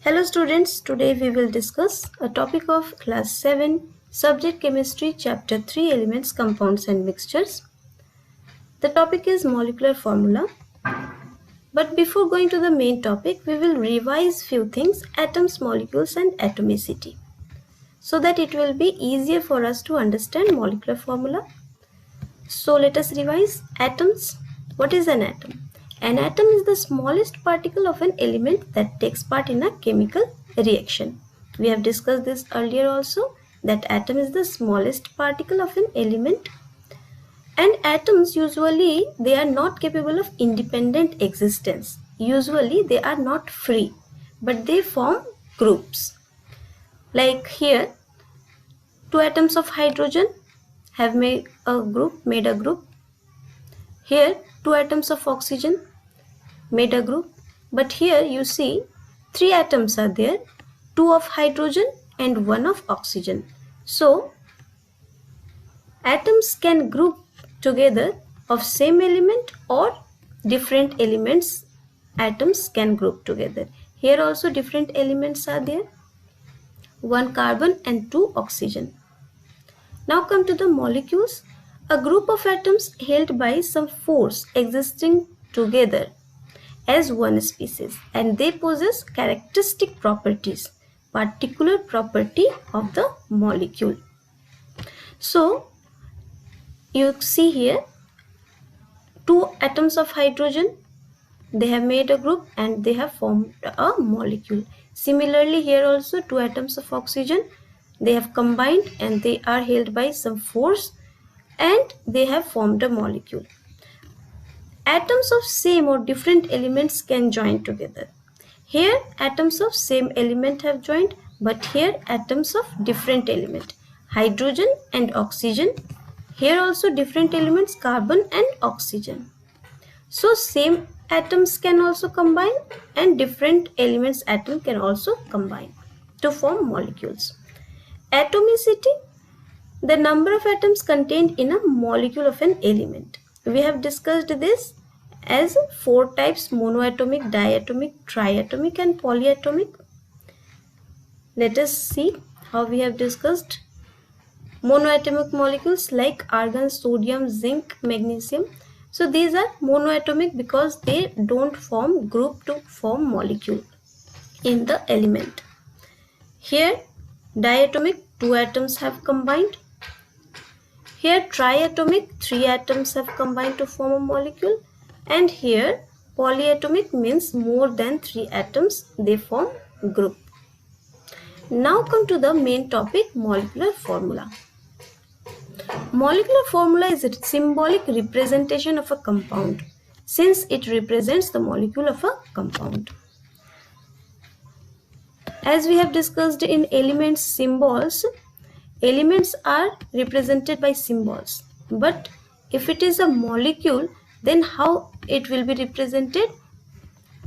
Hello students, today we will discuss a topic of class 7, subject chemistry, chapter 3, elements, compounds and mixtures. The topic is molecular formula. But before going to the main topic, we will revise few things, atoms, molecules and atomicity, so that it will be easier for us to understand molecular formula. So let us revise atoms. What is an atom? An atom is the smallest particle of an element that takes part in a chemical reaction. We have discussed this earlier also, that atom is the smallest particle of an element, and atoms usually they are not capable of independent existence. Usually they are not free, but they form groups. Like here, two atoms of hydrogen have made a group. Here, two atoms of oxygen made a group. But here you see three atoms are there, two of hydrogen and one of oxygen. So atoms can group together of same element or different elements. Atoms can group together. Here also different elements are there, one carbon and two oxygen. Now come to the molecules. A group of atoms held by some force existing together as one species, and they possess characteristic properties, particular property of the molecule. So you see here two atoms of hydrogen, they have made a group and they have formed a molecule. Similarly here also two atoms of oxygen, they have combined and they are held by some force and they have formed a molecule. Atoms of same or different elements can join together. Here atoms of same element have joined, but here atoms of different element, hydrogen and oxygen. Here also different elements, carbon and oxygen. So same atoms can also combine and different elements atom can also combine to form molecules. Atomicity, the number of atoms contained in a molecule of an element. We have discussed this as four types: monoatomic, diatomic, triatomic and polyatomic. Let us see how we have discussed. Monoatomic molecules like argon, sodium, zinc, magnesium. So these are monoatomic because they don't form group to form molecule in the element. Here diatomic, two atoms have combined. Here triatomic, three atoms have combined to form a molecule. And here polyatomic means more than three atoms, they form group. Now come to the main topic, molecular formula. Molecular formula is a symbolic representation of a compound, since it represents the molecule of a compound. As we have discussed in elements, symbols, elements are represented by symbols. But if it is a molecule, then how it will be represented?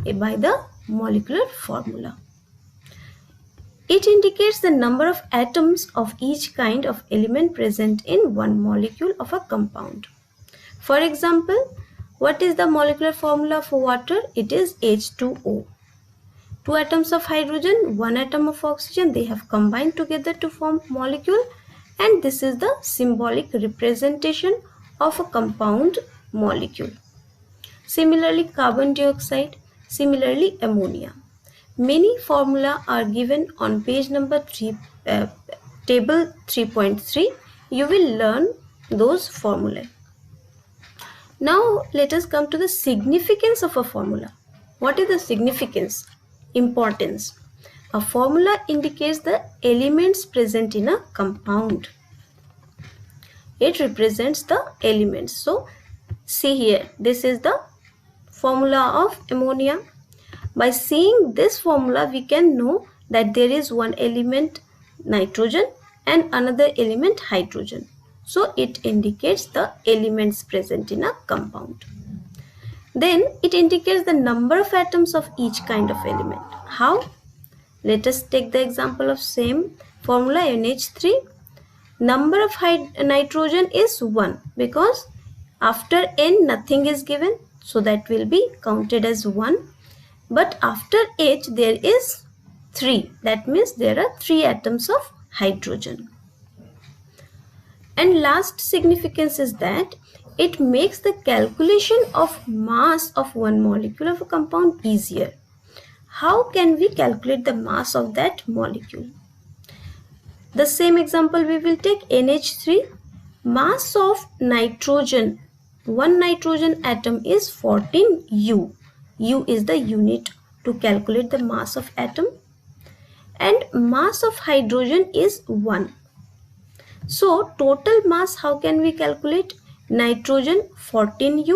By the molecular formula. It indicates the number of atoms of each kind of element present in one molecule of a compound. For example, what is the molecular formula for water? It is H2O. Two atoms of hydrogen, one atom of oxygen, they have combined together to form molecule, and this is the symbolic representation of a compound molecule. Similarly, carbon dioxide, similarly ammonia. Many formula are given on page number 3, table 3.3. You will learn those formulae. Now let us come to the significance of a formula. What is the significance? Importance. A formula indicates the elements present in a compound. It represents the elements. So see here, this is the formula of ammonia. By seeing this formula, we can know that there is one element nitrogen and another element hydrogen. So it indicates the elements present in a compound. Then it indicates the number of atoms of each kind of element. How? Let us take the example of same formula NH3. Number of nitrogen is 1 because after N nothing is given, so that will be counted as 1. But after H there is 3. That means there are 3 atoms of hydrogen. And last significance is that it makes the calculation of mass of one molecule of a compound easier. How can we calculate the mass of that molecule? The same example we will take NH3. Mass of nitrogen, one nitrogen atom is 14 U. U is the unit to calculate the mass of atom, and mass of hydrogen is 1. So total mass, how can we calculate? Nitrogen 14U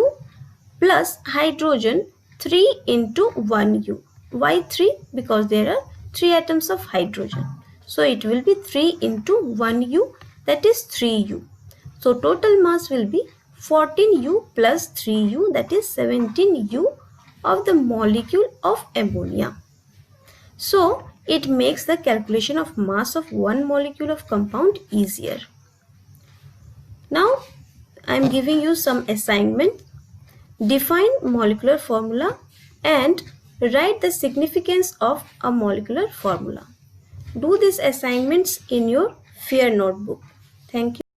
plus hydrogen 3 into 1U. Why 3? Because there are 3 atoms of hydrogen. So it will be 3 into 1U, that is 3U. So total mass will be 14U plus 3U, that is 17U of the molecule of ammonia. So it makes the calculation of mass of one molecule of compound easier. Now I am giving you some assignment. Define molecular formula and write the significance of a molecular formula. Do these assignments in your fair notebook. Thank you.